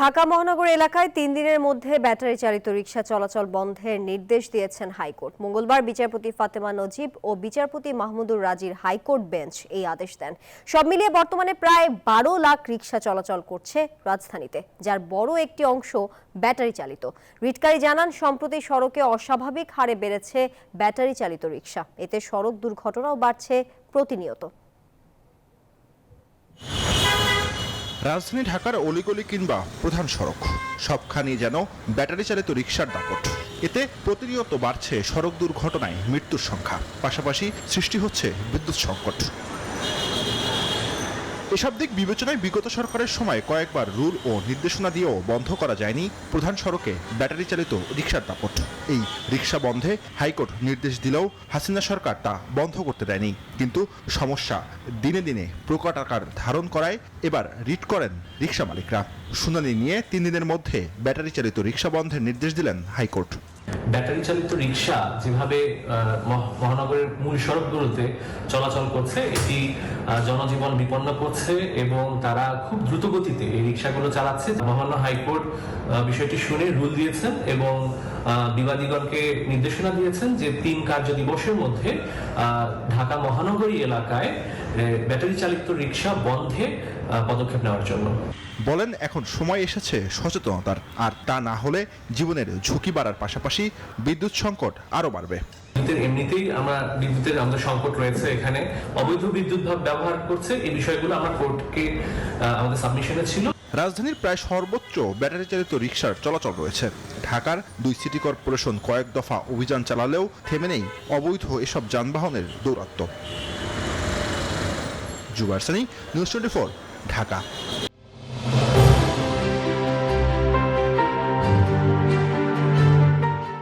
ঢাকা মহানগর এলাকায় ৩ দিনের মধ্যে ব্যাটারি চালিত রিকশা চলাচল বন্ধের নির্দেশ দিয়েছেন হাইকোর্ট। মঙ্গলবার বিচারপতি ফাতেমা নজিব ও বিচারপতি মাহমুদুর রাজির হাইকোর্ট বেঞ্চ এই আদেশ দেন। সব মিলিয়ে বর্তমানে প্রায় ১২ লাখ রিকশা চলাচল করছে রাজধানীতে, যার বড় একটি অংশ ব্যাটারি চালিত। রিটকারী জানান, সম্প্রতি সড়কে অস্বাভাবিক হারে বেড়েছে ব্যাটারি চালিত রিকশা। এতে সড়ক দুর্ঘটনাও বাড়ছে প্রতিনিয়ত। রাজধানী ঢাকার অলিগলি কিংবা প্রধান সড়ক সবখানেই যেন ব্যাটারি চালিত রিকশার দাপট। এতে প্রতিনিয়ত বাড়ছে সড়ক দুর্ঘটনায় মৃত্যুর সংখ্যা, পাশাপাশি সৃষ্টি হচ্ছে বিদ্যুৎ সংকট। এসব দিক বিবেচনায় বিগত সরকারের সময় কয়েকবার রুল ও নির্দেশনা দিয়েও বন্ধ করা যায়নি প্রধান সড়কে ব্যাটারি চালিত রিকশার দাপট। এই রিকশা বন্ধে হাইকোর্ট নির্দেশ দিলেও হাসিনা সরকার তা বন্ধ করতে দেয়নি। কিন্তু সমস্যা দিনে দিনে প্রকট আকার ধারণ করায় এবার রিট করেন রিকশা মালিকরা। শুনানি নিয়ে ৩ দিনের মধ্যে ব্যাটারি চালিত রিকশা বন্ধের নির্দেশ দিলেন হাইকোর্ট। ব্যাটারি চালিত রিকশা যেভাবে মহানগরের মূল সড়কগুলোতে চলাচল করছে, এটি জনজীবন বিপন্ন করছে এবং তারা খুব দ্রুত গতিতে এই রিকশাগুলো চালাচ্ছে। মহামান্য হাইকোর্ট বিষয়টি শুনে রুল দিয়েছেন এবং বিবাদীগণকে নির্দেশনা দিয়েছেন যে ৩ কার্য দিবসের মধ্যে ঢাকা মহানগরী এলাকায় ব্যাটারি চালিত রিকশা বন্ধে পদক্ষেপ নেওয়ার জন্য। বলেন, এখন সময় এসেছে সচেতনতার, আর তা না হলে জীবনের ঝুঁকি বাড়ার পাশাপাশি বিদ্যুৎ সংকট আরো বাড়বে। এমনিতেই বিদ্যুতের আমাদের সংকট রয়েছে, এখানে অবৈধ বিদ্যুৎ ব্যবহার করছে, এই বিষয়গুলো আমরা কোর্টকে আমাদের সাবমিশনে ছিল। রাজধানীর প্রায় সর্বোচ্চ ব্যাটারি চালিত রিকশার চলাচল রয়েছে। ঢাকার ২ সিটি কর্পোরেশন কয়েক দফা অভিযান চালালেও থেমে নেই অবৈধ এসব যানবাহনের দৌরাত্ম্য। জুবার সানি, নিউজ 24, ঢাকা।